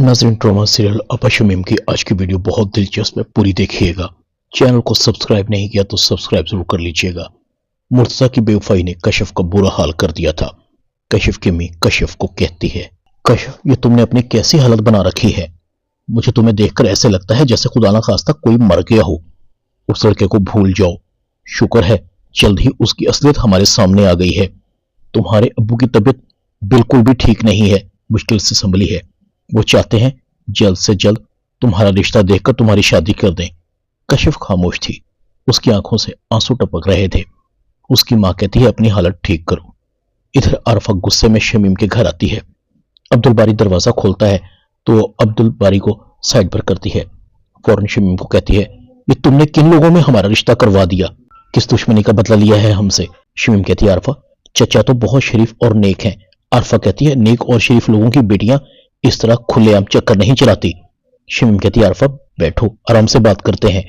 नाज़रीन, drama serial अपा शमीम की आज की वीडियो बहुत दिलचस्प है, पूरी देखिएगा। चैनल को सब्सक्राइब नहीं किया तो सब्सक्राइब जरूर कर लीजिएगा। मुर्तजा की बेवफाई ने कशिफ का बुरा हाल कर दिया था। कशिफ की अम्मी कशिफ को कहती है, कशिफ, ये तुमने अपनी कैसी हालत बना रखी है। मुझे तुम्हें देखकर ऐसे लगता है जैसे खुदा ना खास्ता कोई मर गया हो। उस लड़के को भूल जाओ। शुक्र है जल्द ही उसकी असलियत हमारे सामने आ गई है। तुम्हारे अब्बू की तबीयत बिल्कुल भी ठीक नहीं है, मुश्किल से संभली है। वो चाहते हैं जल्द से जल्द तुम्हारा रिश्ता देखकर तुम्हारी शादी कर दें। कशिफ खामोश थी, उसकी आंखों से आंसू टपक रहे थे। उसकी मां कहती है, अपनी हालत ठीक करो। इधर आरफा गुस्से में शमीम के घर आती है। अब्दुल बारी दरवाजा खोलता है तो अब्दुल बारी को साइड पर करती है। फौरन शमीम को कहती है, ये तुमने किन लोगों में हमारा रिश्ता करवा दिया? किस दुश्मनी का बदला लिया है हमसे? शमीम कहती है, आरफा, चचा तो बहुत शरीफ और नेक हैं। आरफा कहती है, नेक और शरीफ लोगों की बेटियां इस तरह खुलेआम चक्कर नहीं चलाती। शमीम कहती है, आरफा बैठो, आराम से बात करते हैं।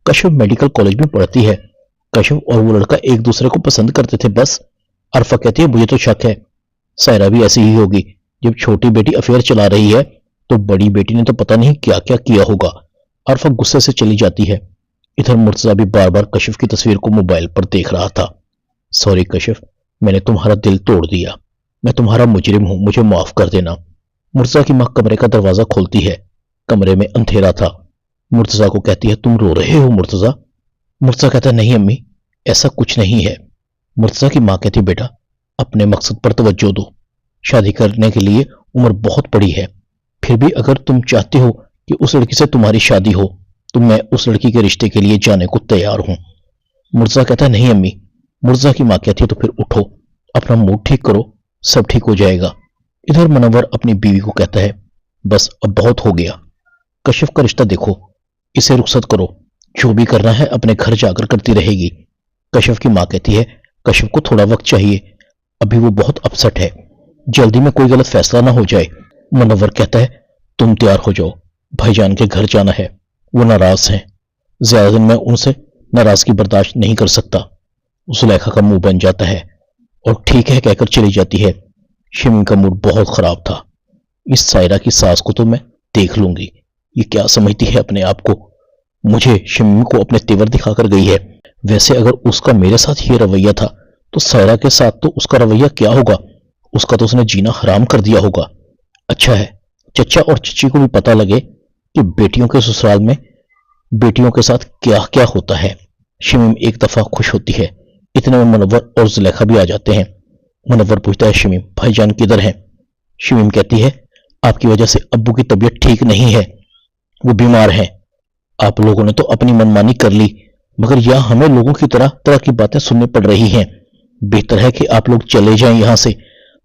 कशिफ मेडिकल कॉलेज में पढ़ती है। कशिफ और वो लड़का एक दूसरे को पसंद करते थे बस। आरफा कहती है, मुझे तो शक है सायरा भी ऐसी ही होगी। जब छोटी बेटी अफेयर चला रही है तो बड़ी बेटी ने तो पता नहीं क्या क्या किया होगा। आरफा गुस्से से चली जाती है। इधर मुर्तजा भी बार बार कशिफ की तस्वीर को मोबाइल पर देख रहा था। सॉरी कशिफ, मैंने तुम्हारा दिल तोड़ दिया। मैं तुम्हारा मुजरिम हूं, मुझे माफ कर देना। मुर्तजा की मां कमरे का दरवाजा खोलती है। कमरे में अंधेरा था। मुर्तजा को कहती है, तुम रो रहे हो मुर्तजा? मुर्तजा कहता है, नहीं अम्मी, ऐसा कुछ नहीं है। मुर्तजा की मां कहती, बेटा अपने मकसद पर तवज्जो दो। शादी करने के लिए उम्र बहुत बड़ी है, फिर भी अगर तुम चाहते हो कि उस लड़की से तुम्हारी शादी हो तो मैं उस लड़की के रिश्ते के लिए जाने को तैयार हूं। मुर्तजा कहता है, नहीं अम्मी। मुर्तजा की मां कहती है, तो फिर उठो, अपना मूड ठीक करो, सब ठीक हो जाएगा। इधर मुनव्वर अपनी बीवी को कहता है, बस अब बहुत हो गया। कशिफ का रिश्ता देखो, इसे रुखसत करो, जो भी करना है अपने घर जाकर करती रहेगी। कशिफ की मां कहती है, कशिफ को थोड़ा वक्त चाहिए, अभी वो बहुत अपसेट है, जल्दी में कोई गलत फैसला ना हो जाए। मुनव्वर कहता है, तुम तैयार हो जाओ, भाईजान के घर जाना है, वो नाराज हैं। ज्यादा दिन में उनसे नाराजगी बर्दाश्त नहीं कर सकता। जुलेखा का मुंह बन जाता है और ठीक है कहकर चली जाती है। शमीम का मूड बहुत खराब था। इस सायरा की सास को तो मैं देख लूंगी, ये क्या समझती है अपने आप को। मुझे शमीम को अपने तेवर दिखाकर गई है। वैसे अगर उसका मेरे साथ ये रवैया था तो सायरा के साथ तो उसका रवैया क्या होगा? उसका तो उसने जीना हराम कर दिया होगा। अच्छा है चचा और चची को भी पता लगे कि बेटियों के ससुराल में बेटियों के साथ क्या क्या होता है। शमीम एक दफा खुश होती है। इतने में मुनव्वर और जुलेखा भी आ जाते हैं। मुनव्वर पूछता है, शमीम भाईजान किधर हैं? शमीम कहती है, आपकी वजह से अब्बू की तबीयत ठीक नहीं है, वो बीमार हैं। आप लोगों ने तो अपनी मनमानी कर ली, मगर यह हमें लोगों की तरह तरह की बातें सुननी पड़ रही हैं। बेहतर है कि आप लोग चले जाएं यहां से,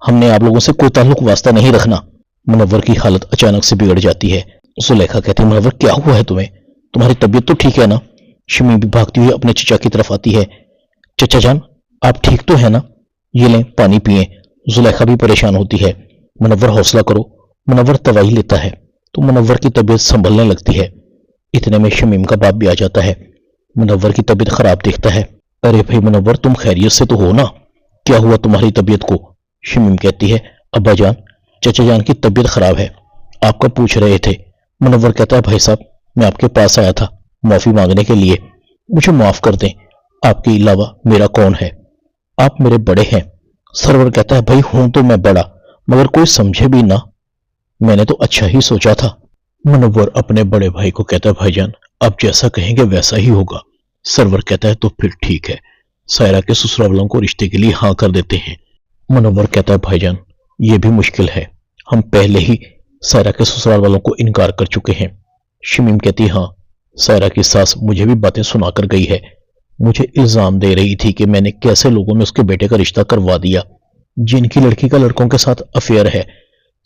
हमने आप लोगों से कोई ताल्लुक वास्ता नहीं रखना। मुनव्वर की हालत अचानक से बिगड़ जाती है। जुलेखा कहती है, मुनव्वर क्या हुआ है तुम्हें? तुम्हारी तबीयत तो ठीक है ना? शमीम भी भागती हुई अपने चचा की तरफ आती है। चचा जान, आप ठीक तो है ना? ये लें पानी पिए। जुलेखा भी परेशान होती है। मुनव्वर हौसला करो। मुनव्वर दवाई लेता है तो मुनव्वर की तबीयत संभलने लगती है। इतने में शमीम का बाप भी आ जाता है। मुनव्वर की तबीयत खराब देखता है। अरे भाई मुनव्वर, तुम खैरियत से तो हो ना? क्या हुआ तुम्हारी तबीयत को? शमीम कहती है, अब्बा जान, चचा जान की तबीयत खराब है, आपका पूछ रहे थे। मुनव्वर कहता है, भाई साहब मैं आपके पास आया था माफी मांगने के लिए, मुझे माफ कर दें, आपके अलावा मेरा कौन है? आप मेरे बड़े हैं। सरवर कहता है, भाई हूं तो मैं बड़ा, मगर कोई समझे भी ना, मैंने तो अच्छा ही सोचा था। मुनव्वर अपने बड़े भाई को कहता है, भाईजान आप जैसा कहेंगे वैसा ही होगा। सरवर कहता है, तो फिर ठीक है, सायरा के ससुराल वालों को रिश्ते के लिए हाँ कर देते हैं। मुनव्वर कहता है, भाईजान ये भी मुश्किल है, हम पहले ही सायरा के ससुराल वालों को इनकार कर चुके हैं। शमीम कहती है, हाँ सायरा की सास मुझे भी बातें सुनाकर गई है, मुझे इल्जाम दे रही थी कि मैंने कैसे लोगों में उसके बेटे का रिश्ता करवा दिया जिनकी लड़की का लड़कों के साथ अफेयर है।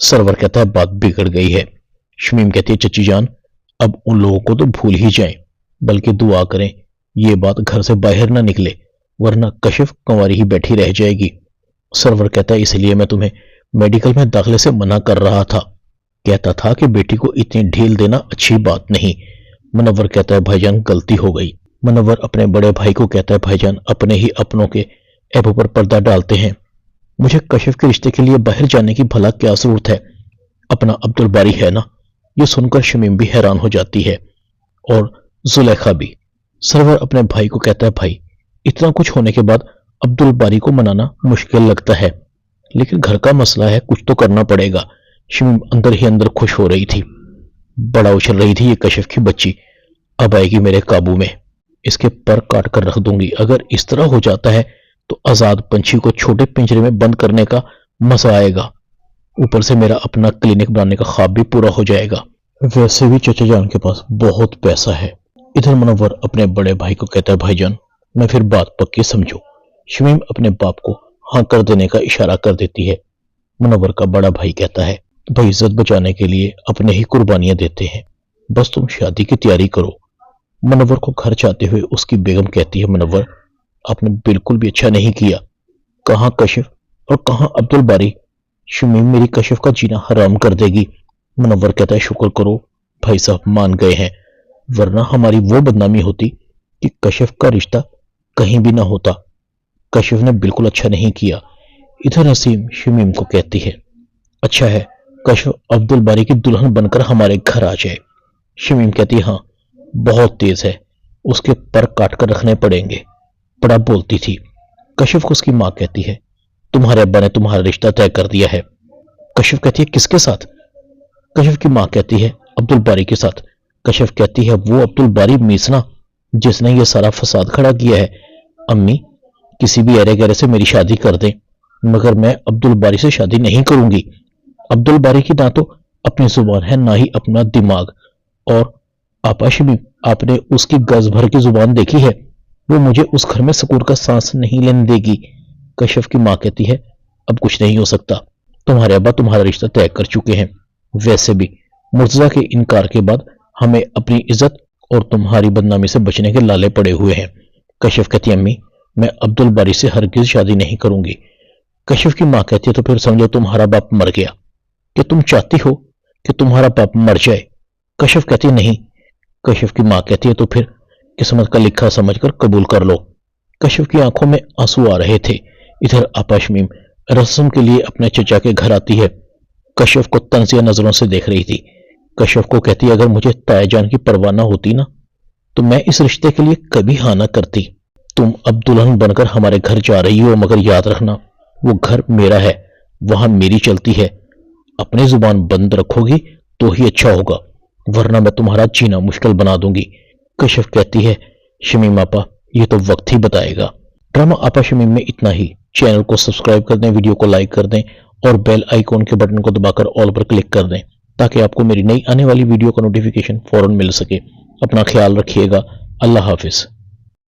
सरवर कहता है, बात बिगड़ गई है। शमीम कहती है, चची जान अब उन लोगों को तो भूल ही जाएं, बल्कि दुआ करें ये बात घर से बाहर ना निकले, वरना कशिफ कंवारी ही बैठी रह जाएगी। सरवर कहता है, इसलिए मैं तुम्हें मेडिकल में दाखिले से मना कर रहा था, कहता था कि बेटी को इतनी ढील देना अच्छी बात नहीं। मुनव्वर कहता है, भाईजान गलती हो गई। मुनव्वर अपने बड़े भाई को कहता है, भाईजान अपने ही अपनों के ऐबों पर पर्दा डालते हैं, मुझे कशिफ के रिश्ते के लिए बाहर जाने की भला क्या जरूरत है? अपना अब्दुल बारी है ना, یہ سن کر شمیم بھی حیران ہو جاتی ہے اور زلیخا بھی۔ سرور اپنے بھائی کو کہتا ہے بھائی اتنا کچھ ہونے کے بعد عبد الباری کو منانا مشکل لگتا ہے، لیکن گھر کا مسئلہ ہے، کچھ تو کرنا پڑے گا۔ شمیم اندر ہی اندر خوش ہو رہی تھی، بڑا اچھل رہی تھی یہ کشف کی بچی اب آئے گی میرے قابو میں، اس کے پر کاٹ کر رکھ دوں گی۔ اگر اس طرح ہو جاتا ہے تو آزاد پنچھی کو چھوٹے پنجرے میں بند کرنے کا مزہ آئے گا، اوپر سے میرا اپنا کلینک بنانے کا خواب بھی پورا ہو جائے گا۔ ویسے بھی چچا جان کے پاس بہت پیسہ ہے۔ ادھر منور اپنے بڑے بھائی کو کہتا ہے بھائی جان میں پھر بات پکی سمجھو۔ شمیم اپنے باپ کو ہاں کر دینے کا اشارہ کر دیتی ہے۔ منور کا بڑا بھائی کہتا ہے بھائی عزت بچانے کے لیے اپنے ہی قربانیاں دیتے ہیں، بس تم شادی کی تیاری کرو۔ منور کو گھر جاتے ہوئے اس کی بیگم کہتی ہے منور آپ نے بالکل بھی اچھا نہیں کیا، کہاں کشف اور کہاں عبد الباری، شمیم میری کشف کا جینا حرام کر دے گی۔ منور کہتا ہے شکر کرو بھائی صاحب مان گئے ہیں، ورنہ ہماری وہ بدنامی ہوتی کہ کشف کا رشتہ کہیں بھی نہ ہوتا۔ کشف نے بالکل اچھا نہیں کیا۔ ادھر نسیم شمیم کو کہتی ہے اچھا ہے کشف عبد الباری کی دلہن بن کر ہمارے گھر آ جائے۔ شمیم کہتی ہے ہاں بہت تیز ہے، اس کے پر کاٹ کر رکھنے پڑیں گے، بڑا بولتی تھی۔ کشف کو اس کی ماں کہتی ہے تمہارے ابا نے تمہارا رشتہ طے کر دیا ہے۔ کشف کہتی ہے کس کے ساتھ؟ کشف کی ماں کہتی ہے عبد الباری کے ساتھ۔ کشف کہتی ہے وہ عبد الباری میسنا جس نے یہ سارا فساد کھڑا کیا ہے۔ امی کسی بھی ایرے گیرے سے میری شادی کر دیں مگر میں عبد الباری سے شادی نہیں کروں گی۔ عبد الباری کی نہ تو اپنی زبان ہے نہ ہی اپنا دماغ، اور آپا شمیم آپ نے اس کی گز بھر کی زبان دیکھی ہے، وہ مجھے اس گھر میں سکون کا سانس نہیں لینے دے گی۔ کشف کی ماں کہتی ہے اب کچھ نہیں ہو سکتا، تمہارے ابا تمہارا رشتہ طے کر چکے ہیں، ویسے بھی مرتضیٰ کے انکار کے بعد ہمیں اپنی عزت اور تمہاری بدنامی سے بچنے کے لالے پڑے ہوئے ہیں۔ کشف کہتی ہے امی میں عبد الباری سے ہرگز شادی نہیں کروں گی۔ کشف کی ماں کہتی ہے تو پھر سمجھو تمہارا باپ مر گیا، کہ تم چاہتی ہو کہ تمہارا باپ مر جائے؟ کشف کہتی ہے نہیں۔ کشف کی ماں کہتی ہے تو پھر قسمت کا لکھا سمجھ کر قبول کر لو۔ کشف کی آنکھوں میں آنسو آ رہے تھے۔ ادھر آپا شمیم رسم کے لیے اپنے چچا کے گھر آتی ہے، کشف کو طنزیہ نظروں سے دیکھ رہی تھی۔ کشف کو کہتی ہے اگر مجھے تائے جان کی پرواہ نہ ہوتی نا تو میں اس رشتے کے لیے کبھی ہاں نہ کرتی۔ تم اب دلہن بن کر ہمارے گھر جا رہی ہو مگر یاد رکھنا وہ گھر میرا ہے، وہاں میری چلتی ہے، اپنی زبان بند رکھو گی تو ہی اچھا ہوگا ورنہ میں تمہارا جینا مشکل بنا دوں گی۔ کشف کہتی ہے شمیم آپا یہ تو وقت ہی بتائے گا۔ ڈرامہ آپا شمیم میں اتنا ہی۔ چینل کو سبسکرائب کر دیں، ویڈیو کو لائک کر دیں اور بیل آئیکن کے بٹن کو دبا کر آل پر کلک کر دیں تاکہ آپ کو میری نئی آنے والی ویڈیو کا نوٹیفیکیشن فوراً مل سکے۔ اپنا خیال رکھیے گا، اللہ حافظ۔